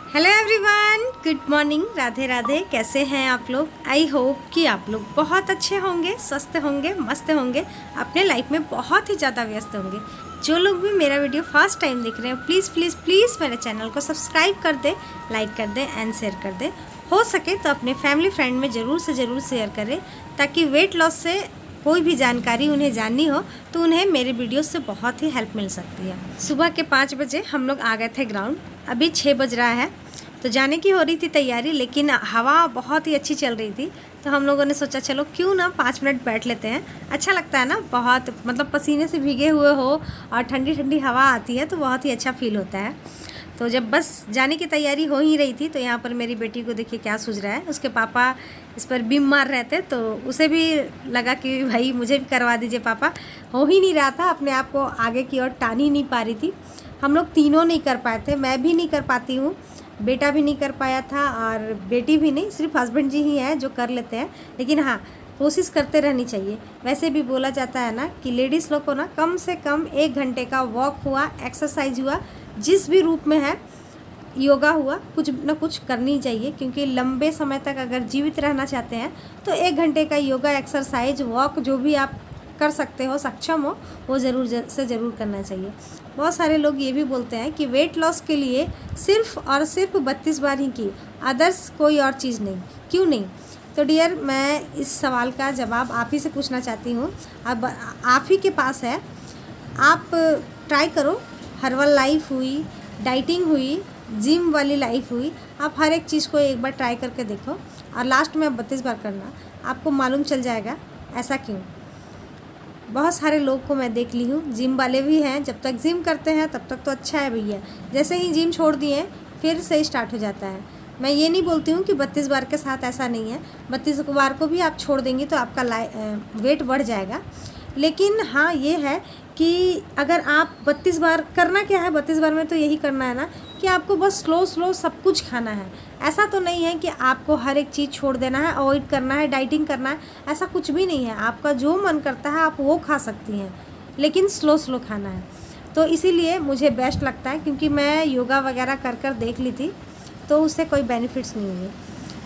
Hello everyone, good morning, Radhe Radhe. कैसे हैं आप लोग? आई होप कि आप लोग बहुत अच्छे होंगे, स्वस्थ होंगे, मस्त होंगे, अपने लाइफ में बहुत ही ज़्यादा व्यस्त होंगे। जो लोग भी मेरा वीडियो फर्स्ट टाइम देख रहे हैं, प्लीज़ प्लीज़ प्लीज़ मेरे चैनल को सब्सक्राइब कर दें, लाइक कर दें एंड शेयर कर दें। हो सके तो अपने फैमिली फ्रेंड में ज़रूर से ज़रूर शेयर करें, ताकि वेट लॉस से कोई भी जानकारी उन्हें जाननी हो तो उन्हें मेरे वीडियो से बहुत ही हेल्प मिल सकती है। सुबह के 5 बजे हम लोग आ गए थे ग्राउंड। अभी 6 बज रहा है, तो जाने की हो रही थी तैयारी, लेकिन हवा बहुत ही अच्छी चल रही थी। तो हम लोगों ने सोचा चलो क्यों ना 5 मिनट बैठ लेते हैं। अच्छा लगता है ना, बहुत मतलब पसीने से भीगे हुए हो और ठंडी ठंडी हवा आती है तो बहुत ही अच्छा फील होता है। तो जब बस जाने की तैयारी हो ही रही थी तो यहाँ पर मेरी बेटी को देखिए क्या सूझ रहा है। उसके पापा इस पर बीम मार रहे थे, तो उसे भी लगा कि भाई मुझे भी करवा दीजिए पापा। हो ही नहीं रहा था, अपने आप को आगे की ओर टान ही नहीं पा रही थी। हम लोग तीनों नहीं कर पाए थे, मैं भी नहीं कर पाती हूँ, बेटा भी नहीं कर पाया था और बेटी भी नहीं, सिर्फ हस्बैंड जी ही हैं जो कर लेते हैं। लेकिन हाँ, कोशिश करते रहनी चाहिए। वैसे भी बोला जाता है ना कि लेडीज़ लोग को ना कम से कम 1 घंटे का वॉक हुआ, एक्सरसाइज हुआ, जिस भी रूप में है, योगा हुआ, कुछ ना कुछ करनी चाहिए। क्योंकि लंबे समय तक अगर जीवित रहना चाहते हैं तो 1 घंटे का योगा, एक्सरसाइज, वॉक जो भी आप कर सकते हो, सक्षम हो, वो ज़रूर से ज़रूर करना चाहिए। बहुत सारे लोग ये भी बोलते हैं कि वेट लॉस के लिए सिर्फ और सिर्फ 32 बार ही की, अदर्स कोई और चीज़ नहीं। क्यों नहीं? तो डियर, मैं इस सवाल का जवाब आप ही से पूछना चाहती हूँ। अब आप ही के पास है, आप ट्राई करो। हर्बल लाइफ हुई, डाइटिंग हुई, जिम वाली लाइफ हुई, आप हर एक चीज़ को एक बार ट्राई करके देखो और लास्ट में आप 32 बार करना, आपको मालूम चल जाएगा ऐसा क्यों। बहुत सारे लोग को मैं देख ली हूँ, जिम वाले भी हैं, जब तक जिम करते हैं तब तक तो अच्छा है भैया, जैसे ही जिम छोड़ दिए फिर से स्टार्ट हो जाता है। मैं ये नहीं बोलती हूँ कि 32 बार के साथ ऐसा नहीं है, 32 बार को भी आप छोड़ देंगी तो आपका वेट बढ़ जाएगा। लेकिन हाँ, ये है कि अगर आप 32 बार, करना क्या है 32 बार में, तो यही करना है ना कि आपको बस स्लो स्लो सब कुछ खाना है। ऐसा तो नहीं है कि आपको हर एक चीज़ छोड़ देना है, अवॉइड करना है, डाइटिंग करना है, ऐसा कुछ भी नहीं है। आपका जो मन करता है आप वो खा सकती हैं, लेकिन स्लो स्लो खाना है। तो इसीलिए मुझे बेस्ट लगता है, क्योंकि मैं योगा वगैरह कर कर देख ली थी तो उससे कोई बेनिफिट्स नहीं हुए।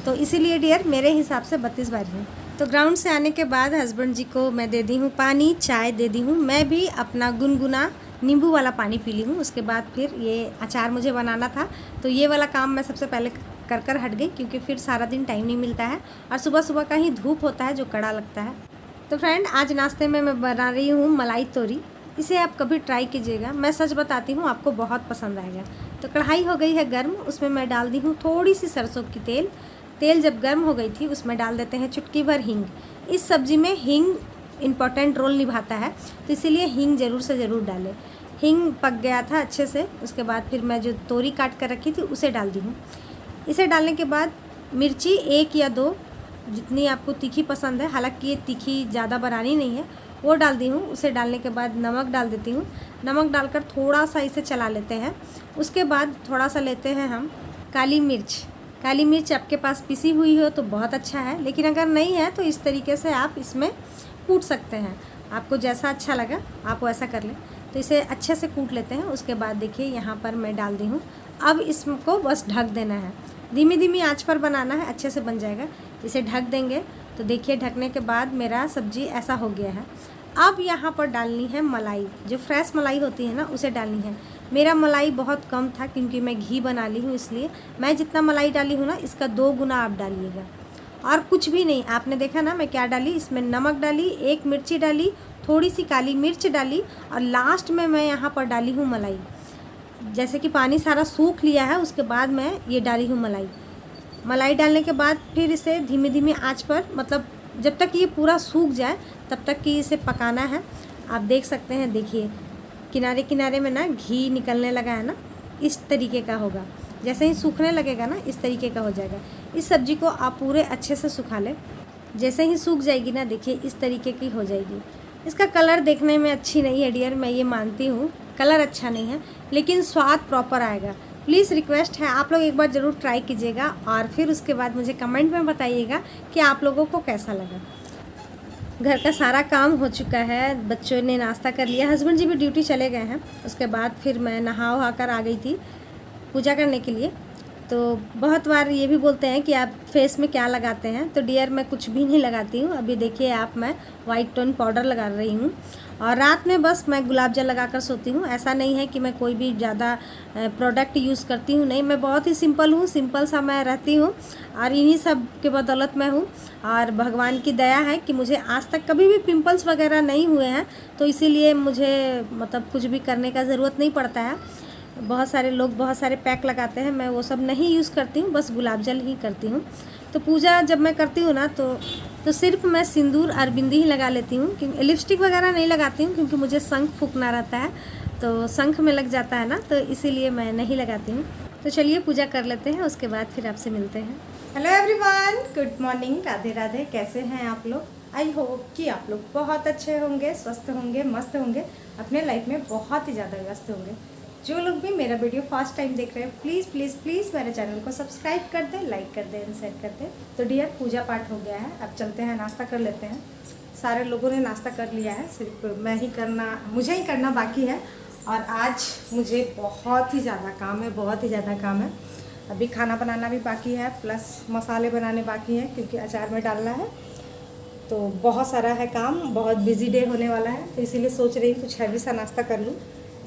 तो इसीलिए डियर, मेरे हिसाब से 32 बार ही। तो ग्राउंड से आने के बाद हस्बैंड जी को मैं दे दी हूँ पानी, चाय दे दी हूँ। मैं भी अपना गुनगुना नींबू वाला पानी पी ली हूँ। उसके बाद फिर ये अचार मुझे बनाना था, तो ये वाला काम मैं सबसे पहले कर हट गई, क्योंकि फिर सारा दिन टाइम नहीं मिलता है और सुबह सुबह का ही धूप होता है जो कड़ा लगता है। तो फ्रेंड, आज नाश्ते में मैं बना रही हूँ मलाई तोरी। इसे आप कभी ट्राई कीजिएगा, मैं सच बताती हूँ आपको बहुत पसंद आएगा। तो कढ़ाई हो गई है गर्म, उसमें मैं डाल दी हूँ थोड़ी सी सरसों की तेल। तेल जब गर्म हो गई थी उसमें डाल देते हैं चुटकी भर हींग। इस सब्ज़ी में हींग इम्पॉर्टेंट रोल निभाता है, तो इसीलिए हींग ज़रूर से ज़रूर डालें। हींग पक गया था अच्छे से, उसके बाद फिर मैं जो तोरी काट कर रखी थी उसे डाल दी हूँ। इसे डालने के बाद मिर्ची 1 या 2, जितनी आपको तीखी पसंद है, हालांकि ये तीखी ज़्यादा बनानी नहीं है, वो डाल दी हूँ। उसे डालने के बाद नमक डाल देती हूँ। नमक डालकर थोड़ा सा इसे चला लेते हैं। उसके बाद थोड़ा सा लेते हैं हम काली मिर्च। काली मिर्च आपके पास पिसी हुई हो तो बहुत अच्छा है, लेकिन अगर नहीं है तो इस तरीके से आप इसमें कूट सकते हैं। आपको जैसा अच्छा लगा आप वैसा कर लें। तो इसे अच्छे से कूट लेते हैं। उसके बाद देखिए यहाँ पर मैं डाल दी हूँ। अब इसको बस ढक देना है, धीमी धीमी आंच पर बनाना है, अच्छे से बन जाएगा। इसे ढक देंगे तो देखिए ढकने के बाद मेरा सब्जी ऐसा हो गया है। अब यहाँ पर डालनी है मलाई, जो फ्रेश मलाई होती है ना, उसे डालनी है। मेरा मलाई बहुत कम था क्योंकि मैं घी बना ली हूँ, इसलिए मैं जितना मलाई डाली हूँ ना, इसका 2 गुना आप डालिएगा। और कुछ भी नहीं, आपने देखा ना मैं क्या डाली, इसमें नमक डाली, 1 मिर्ची डाली, थोड़ी सी काली मिर्च डाली और लास्ट में मैं यहाँ पर डाली हूँ मलाई। जैसे कि पानी सारा सूख लिया है, उसके बाद मैं ये डाली हूँ मलाई। मलाई डालने के बाद फिर इसे धीमी धीमी आँच पर, मतलब जब तक ये पूरा सूख जाए तब तक कि इसे पकाना है। आप देख सकते हैं, देखिए किनारे किनारे में ना घी निकलने लगा है ना, इस तरीके का होगा। जैसे ही सूखने लगेगा ना, इस तरीके का हो जाएगा। इस सब्ज़ी को आप पूरे अच्छे से सुखा लें। जैसे ही सूख जाएगी ना, देखिए इस तरीके की हो जाएगी। इसका कलर देखने में अच्छी नहीं है डियर, मैं ये मानती हूँ, कलर अच्छा नहीं है, लेकिन स्वाद प्रॉपर आएगा। प्लीज़ रिक्वेस्ट है, आप लोग एक बार ज़रूर ट्राई कीजिएगा और फिर उसके बाद मुझे कमेंट में बताइएगा कि आप लोगों को कैसा लगा। घर का सारा काम हो चुका है, बच्चों ने नाश्ता कर लिया, हस्बैंड जी भी ड्यूटी चले गए हैं। उसके बाद फिर मैं नहा वहा कर आ गई थी पूजा करने के लिए। तो बहुत बार ये भी बोलते हैं कि आप फेस में क्या लगाते हैं, तो डियर मैं कुछ भी नहीं लगाती हूँ। अभी देखिए आप, मैं वाइट टोन पाउडर लगा रही हूँ और रात में बस मैं गुलाब जल लगा कर सोती हूँ। ऐसा नहीं है कि मैं कोई भी ज़्यादा प्रोडक्ट यूज़ करती हूँ, नहीं, मैं बहुत ही सिंपल हूँ, सिंपल सा मैं रहती हूँ और इन्हीं सब के बदौलत मैं हूँ। और भगवान की दया है कि मुझे आज तक कभी भी पिंपल्स वगैरह नहीं हुए हैं, तो इसीलिए मुझे मतलब कुछ भी करने का ज़रूरत नहीं पड़ता है। बहुत सारे लोग बहुत सारे पैक लगाते हैं, मैं वो सब नहीं यूज़ करती हूँ, बस गुलाब जल ही करती हूँ। तो पूजा जब मैं करती हूँ ना तो सिर्फ मैं सिंदूर और बिंदी ही लगा लेती हूँ, क्योंकि लिपस्टिक वगैरह नहीं लगाती हूँ, क्योंकि मुझे शंख फूंकना रहता है, तो शंख में लग जाता है ना, तो इसीलिए मैं नहीं लगाती हूँ। तो चलिए पूजा कर लेते हैं, उसके बाद फिर आपसे मिलते हैं। Hello everyone, good morning, Radhe Radhe. कैसे हैं आप लोग? आई होप कि आप लोग बहुत अच्छे होंगे, स्वस्थ होंगे, मस्त होंगे, अपने लाइफ में बहुत ही ज़्यादा व्यस्त होंगे। जो लोग भी मेरा वीडियो फर्स्ट टाइम देख रहे हैं, प्लीज़ प्लीज़ प्लीज़ मेरे चैनल को सब्सक्राइब कर दें, लाइक कर दें एंड शेयर कर दें। तो डियर पूजा पाठ हो गया है, अब चलते हैं नाश्ता कर लेते हैं। सारे लोगों ने नाश्ता कर लिया है, सिर्फ मुझे ही करना बाकी है। और आज मुझे बहुत ही ज़्यादा काम है, बहुत ही ज़्यादा काम है। अभी खाना बनाना भी बाकी है, प्लस मसाले बनाने बाकी हैं, क्योंकि अचार में डालना है। तो बहुत सारा है काम, बहुत बिजी डे होने वाला है, तो इसीलिए सोच रही हूँ कुछ हैवी सा नाश्ता कर लूँ,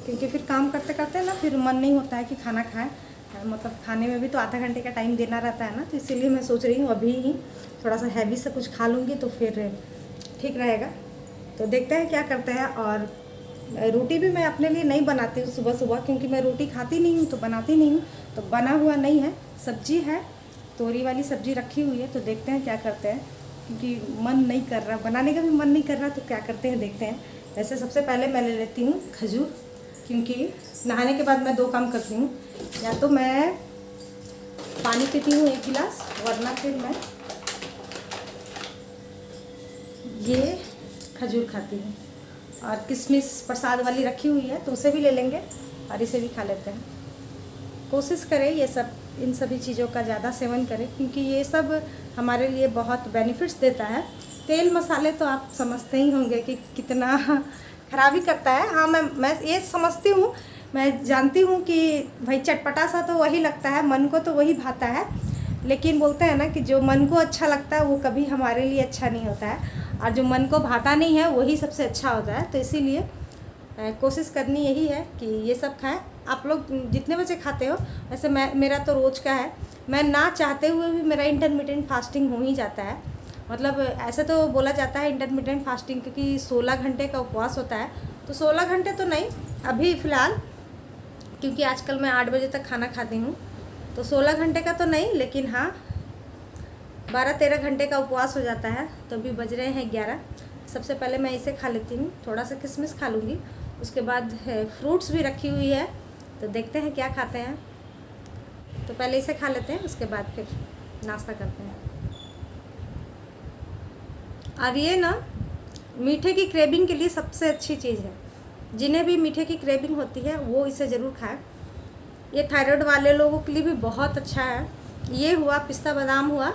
क्योंकि फिर काम करते करते ना फिर मन नहीं होता है कि खाना खाएं। मतलब खाने में भी तो आधा घंटे का टाइम देना रहता है ना, तो इसीलिए मैं सोच रही हूँ अभी ही थोड़ा सा हैवी से कुछ खा लूँगी तो फिर ठीक रहेगा। तो देखते हैं क्या करते हैं। और रोटी भी मैं अपने लिए नहीं बनाती हूँ सुबह सुबह, क्योंकि मैं रोटी खाती नहीं हूँ, तो बनाती नहीं हूँ, तो बना हुआ नहीं है। सब्जी है, तोरी वाली सब्जी रखी हुई है, तो देखते हैं क्या करते हैं, क्योंकि मन नहीं कर रहा, बनाने का भी मन नहीं कर रहा, तो क्या करते हैं देखते हैं। वैसे सबसे पहले मैं ले लेती हूँ खजूर, क्योंकि नहाने के बाद मैं दो काम करती हूँ, या तो मैं पानी पीती हूँ 1 गिलास, वरना फिर मैं ये खजूर खाती हूँ। और किशमिश प्रसाद वाली रखी हुई है, तो उसे भी ले लेंगे और इसे भी खा लेते हैं। कोशिश करें ये सब, इन सभी चीज़ों का ज़्यादा सेवन करें, क्योंकि ये सब हमारे लिए बहुत बेनिफिट्स देता है। तेल मसाले तो आप समझते ही होंगे कि कितना खराबी करता है। हाँ, मैं ये समझती हूँ, मैं जानती हूँ कि भाई चटपटा सा तो वही लगता है, मन को तो वही भाता है, लेकिन बोलते हैं ना कि जो मन को अच्छा लगता है वो कभी हमारे लिए अच्छा नहीं होता है, और जो मन को भाता नहीं है वही सबसे अच्छा होता है। तो इसीलिए कोशिश करनी यही है कि ये सब खाएं। आप लोग जितने बजे खाते हो, वैसे मेरा तो रोज़ का है, मैं ना चाहते हुए भी मेरा इंटरमिटेंट फास्टिंग हो ही जाता है। मतलब ऐसे तो बोला जाता है इंटरमिटेंट फास्टिंग, क्योंकि 16 घंटे का उपवास होता है, तो 16 घंटे तो नहीं अभी फ़िलहाल, क्योंकि आजकल मैं 8 बजे तक खाना खाती हूँ, तो 16 घंटे का तो नहीं, लेकिन हाँ 12-13 घंटे का उपवास हो जाता है। तो अभी बज रहे हैं 11। सबसे पहले मैं इसे खा लेती हूँ, थोड़ा सा किशमिश खा लूँगी, उसके बाद फ्रूट्स भी रखी हुई है, तो देखते हैं क्या खाते हैं। तो पहले इसे खा लेते हैं, उसके बाद फिर नाश्ता करते हैं। और ये ना मीठे की क्रेविंग के लिए सबसे अच्छी चीज़ है। जिन्हें भी मीठे की क्रेविंग होती है वो इसे ज़रूर खाएं। ये थायराइड वाले लोगों के लिए भी बहुत अच्छा है। ये हुआ पिस्ता बादाम हुआ,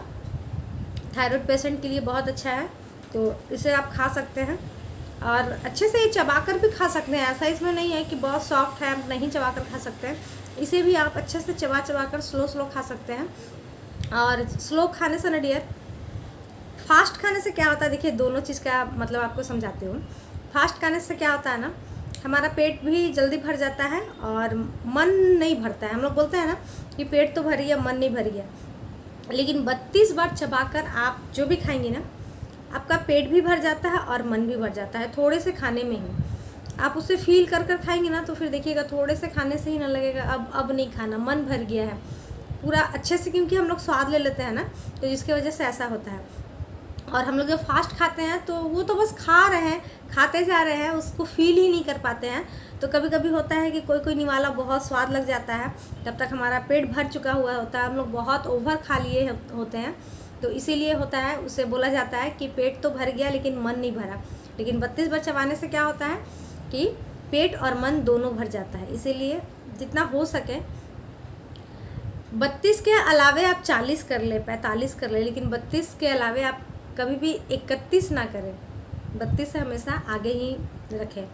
थायराइड पेशेंट के लिए बहुत अच्छा है, तो इसे आप खा सकते हैं। और अच्छे से ये चबाकर भी खा सकते हैं, ऐसा इसमें नहीं है कि बहुत सॉफ्ट है, आप नहीं चबाकर खा सकते हैं। इसे भी आप अच्छे से चबा कर स्लो खा सकते हैं। और स्लो खाने से ना डियर, फास्ट खाने से क्या होता है, देखिए दोनों चीज़ का मतलब आपको समझाती हूँ। फास्ट खाने से क्या होता है ना, हमारा पेट भी जल्दी भर जाता है और मन नहीं भरता है। हम लोग बोलते हैं ना कि पेट तो भर गया, मन नहीं भर गया, लेकिन 32 बार चबाकर आप जो भी खाएंगे ना, आपका पेट भी भर जाता है और मन भी भर जाता है, थोड़े से खाने में ही। आप उसे फील कर खाएंगे ना, तो फिर देखिएगा थोड़े से खाने से ही ना लगेगा अब नहीं खाना, मन भर गया है पूरा अच्छे से, क्योंकि हम लोग स्वाद ले लेते हैं ना, तो जिसकी वजह से ऐसा होता है। और हम लोग जब फास्ट खाते हैं तो वो तो बस खा रहे हैं, खाते जा रहे हैं, उसको फील ही नहीं कर पाते हैं। तो कभी कभी होता है कि कोई निवाला बहुत स्वाद लग जाता है, तब तक हमारा पेट भर चुका हुआ होता है, हम लोग बहुत ओवर खा लिए होते हैं, तो इसीलिए होता है, उसे बोला जाता है कि पेट तो भर गया लेकिन मन नहीं भरा। लेकिन 32 बार चबाने से क्या होता है कि पेट और मन दोनों भर जाता है। इसीलिए जितना हो सके 32 के अलावे आप 40 कर ले, 45 कर ले, लेकिन 32 के अलावे आप कभी भी 31 ना करें। 32 से हमेशा आगे ही रखें,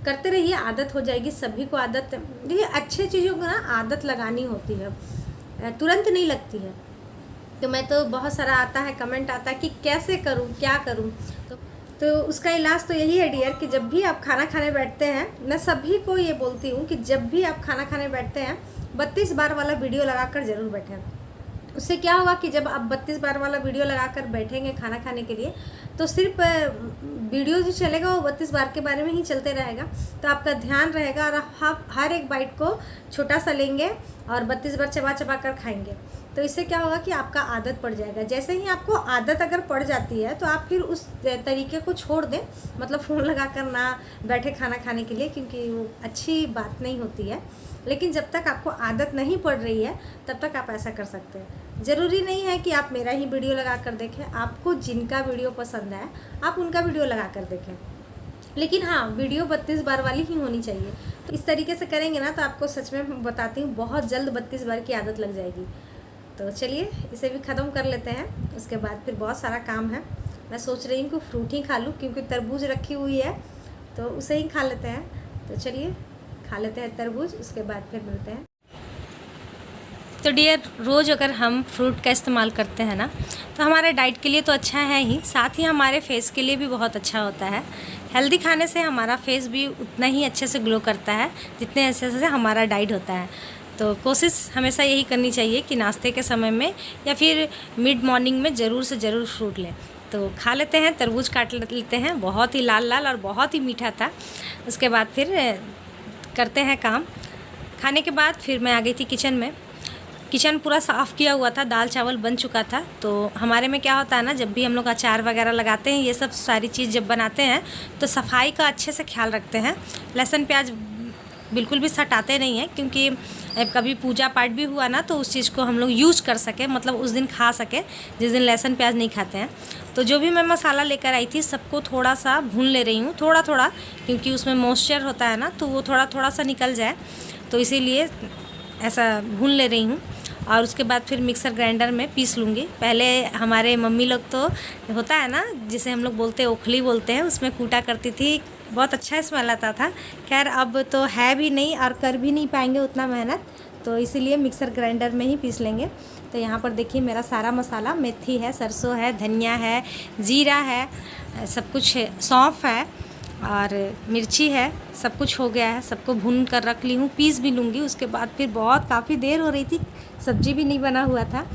करते रहिए, आदत हो जाएगी। सभी को आदत, देखिए अच्छे चीज़ों को ना आदत लगानी होती है। तुरंत नहीं लगती है। तो मैं तो बहुत सारा आता है, कमेंट आता है कि कैसे करूं, क्या करूं। तो उसका इलाज तो यही है डियर कि जब भी आप खाना खाने बैठते हैं, मैं सभी को ये बोलती हूँ कि जब भी आप खाना खाने बैठते हैं 32 बार वाला वीडियो लगाकर ज़रूर बैठें। उससे क्या होगा कि जब आप 32 बार वाला वीडियो लगाकर बैठेंगे खाना खाने के लिए, तो सिर्फ वीडियो जो चलेगा वो 32 बार के बारे में ही चलते रहेगा। तो आपका ध्यान रहेगा और आप हर एक बाइट को छोटा सा लेंगे और 32 बार चबा चबा कर खाएंगे। तो इससे क्या होगा कि आपका आदत पड़ जाएगा। जैसे ही आपको आदत अगर पड़ जाती है तो आप फिर उस तरीके को छोड़ दें, मतलब फ़ोन लगा कर ना बैठे खाना खाने के लिए, क्योंकि वो अच्छी बात नहीं होती है। लेकिन जब तक आपको आदत नहीं पड़ रही है तब तक आप ऐसा कर सकते हैं। ज़रूरी नहीं है कि आप मेरा ही वीडियो लगा कर देखें, आपको जिनका वीडियो पसंद है आप उनका वीडियो लगा कर देखें, लेकिन हाँ वीडियो 32 बार वाली ही होनी चाहिए। तो इस तरीके से करेंगे ना तो आपको सच में बताती हूँ बहुत जल्द 32 बार की आदत लग जाएगी। तो चलिए इसे भी ख़त्म कर लेते हैं, उसके बाद फिर बहुत सारा काम है। मैं सोच रही हूँ कि फ्रूट ही खा लूँ, क्योंकि तरबूज रखी हुई है तो उसे ही खा लेते हैं। तो चलिए खा लेते हैं तरबूज, उसके बाद फिर मिलते हैं। तो डियर, रोज़ अगर हम फ्रूट का इस्तेमाल करते हैं ना तो हमारे डाइट के लिए तो अच्छा है ही, साथ ही हमारे फेस के लिए भी बहुत अच्छा होता है। हेल्दी खाने से हमारा फेस भी उतना ही अच्छे से ग्लो करता है जितने अच्छे से हमारा डाइट होता है। तो कोशिश हमेशा यही करनी चाहिए कि नाश्ते के समय में या फिर मिड मॉर्निंग में ज़रूर से ज़रूर फ्रूट लें। तो खा लेते हैं, तरबूज काट लेते हैं, बहुत ही लाल लाल और बहुत ही मीठा था। उसके बाद फिर करते हैं काम। खाने के बाद फिर मैं आ गई थी किचन में। किचन पूरा साफ़ किया हुआ था, दाल चावल बन चुका था। तो हमारे में क्या होता है ना, जब भी हम लोग अचार वगैरह लगाते हैं, ये सब सारी चीज़ जब बनाते हैं तो सफाई का अच्छे से ख्याल रखते हैं। लहसुन प्याज बिल्कुल भी सटाते नहीं हैं, क्योंकि कभी पूजा पाठ भी हुआ ना तो उस चीज़ को हम लोग यूज़ कर सके, मतलब उस दिन खा सके जिस दिन लहसुन प्याज नहीं खाते हैं। तो जो भी मैं मसाला लेकर आई थी सबको थोड़ा सा भून ले रही हूँ, थोड़ा थोड़ा, क्योंकि उसमें मॉइस्चर होता है ना तो वो थोड़ा थोड़ा सा निकल जाए, तो इसीलिए ऐसा भून ले रही हूँ। और उसके बाद फिर मिक्सर ग्राइंडर में पीस लूँगी। पहले हमारे मम्मी लोग तो होता है ना जिसे हम लोग बोलते हैं ओखली बोलते हैं, उसमें कूटा करती थी, बहुत अच्छा स्मेल आता था। खैर अब तो है भी नहीं और कर भी नहीं पाएंगे उतना मेहनत, तो इसीलिए मिक्सर ग्राइंडर में ही पीस लेंगे। तो यहाँ पर देखिए मेरा सारा मसाला, मेथी है, सरसों है, धनिया है, जीरा है, सब कुछ है, सौंफ है और मिर्ची है, सब कुछ हो गया है। सबको भून कर रख ली हूँ, पीस भी लूँगी। उसके बाद फिर बहुत काफ़ी देर हो रही थी, सब्जी भी नहीं बना हुआ था,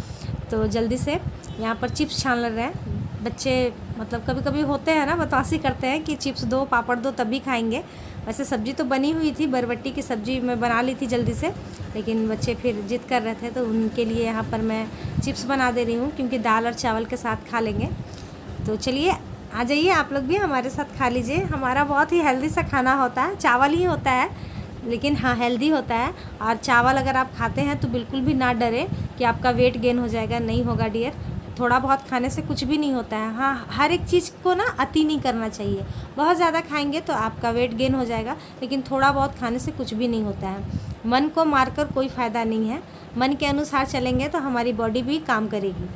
तो जल्दी से यहाँ पर चिप्स छान रहे हैं बच्चे। मतलब कभी कभी होते हैं ना, बदमाशी करते हैं कि चिप्स दो, पापड़ दो, तभी खाएंगे। वैसे सब्जी तो बनी हुई थी, बरबट्टी की सब्जी मैं बना ली थी जल्दी से, लेकिन बच्चे फिर जिद कर रहे थे तो उनके लिए यहाँ पर मैं चिप्स बना दे रही हूँ, क्योंकि दाल और चावल के साथ खा लेंगे। तो चलिए आ जाइए आप लोग भी हमारे साथ खा लीजिए। हमारा बहुत ही हेल्दी सा खाना होता है, चावल ही होता है लेकिन हाँ हेल्दी होता है। और चावल अगर आप खाते हैं तो बिल्कुल भी ना डरे कि आपका वेट गेन हो जाएगा, नहीं होगा डियर। थोड़ा बहुत खाने से कुछ भी नहीं होता है। हाँ, हर एक चीज़ को ना अति नहीं करना चाहिए। बहुत ज़्यादा खाएंगे तो आपका वेट गेन हो जाएगा, लेकिन थोड़ा बहुत खाने से कुछ भी नहीं होता है। मन को मारकर कोई फ़ायदा नहीं है, मन के अनुसार चलेंगे तो हमारी बॉडी भी काम करेगी।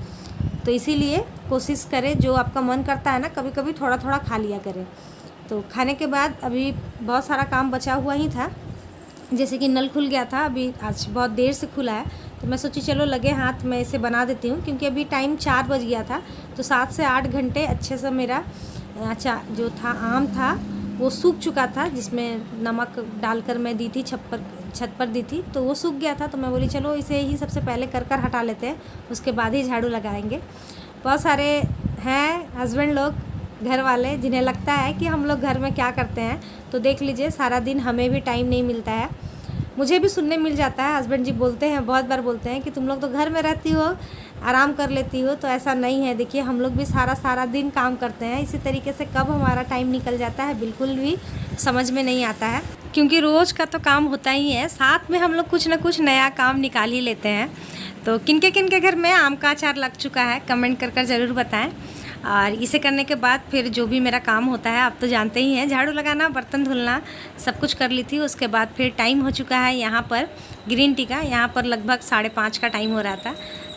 तो इसीलिए कोशिश करें, जो आपका मन करता है ना कभी कभी थोड़ा थोड़ा खा लिया करें। तो खाने के बाद अभी बहुत सारा काम बचा हुआ ही था, जैसे कि नल खुल गया था, अभी आज बहुत देर से खुला है, तो मैं सोची चलो लगे हाथ में इसे बना देती हूँ, क्योंकि अभी टाइम 4 बज गया था। तो 7 से 8 घंटे अच्छे से मेरा जो था आम था वो सूख चुका था, जिसमें नमक डालकर मैं दी थी, छत पर दी थी, तो वो सूख गया था। तो मैं बोली चलो इसे ही सबसे पहले कर हटा लेते हैं, उसके बाद ही झाड़ू लगाएंगे। बहुत सारे हैं हस्बैंड लोग, घर वाले, जिन्हें लगता है कि हम लोग घर में क्या करते हैं। तो देख लीजिए सारा दिन हमें भी टाइम नहीं मिलता है। मुझे भी सुनने मिल जाता है, हस्बैंड जी बोलते हैं, बहुत बार बोलते हैं कि तुम लोग तो घर में रहती हो, आराम कर लेती हो। तो ऐसा नहीं है, देखिए हम लोग भी सारा दिन काम करते हैं। इसी तरीके से कब हमारा टाइम निकल जाता है बिल्कुल भी समझ में नहीं आता है, क्योंकि रोज़ का तो काम होता ही है, साथ में हम लोग कुछ ना कुछ नया काम निकाल ही लेते हैं। तो किनके घर में आम का अचार लग चुका है कमेंट कर ज़रूर बताएं। और इसे करने के बाद फिर जो भी मेरा काम होता है आप तो जानते ही हैं, झाड़ू लगाना, बर्तन धुलना, सब कुछ कर ली थी। उसके बाद फिर टाइम हो चुका है यहाँ पर ग्रीन टी का। यहाँ पर लगभग 5:30 का टाइम हो रहा था,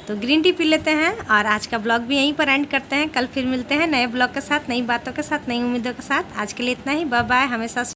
तो ग्रीन टी पी लेते हैं। और आज का ब्लॉग भी यहीं पर एंड करते हैं। कल फिर मिलते हैं नए ब्लॉग के साथ, नई बातों के साथ, नई उम्मीदों के साथ। आज के लिए इतना ही, बाय बाय। हमेशा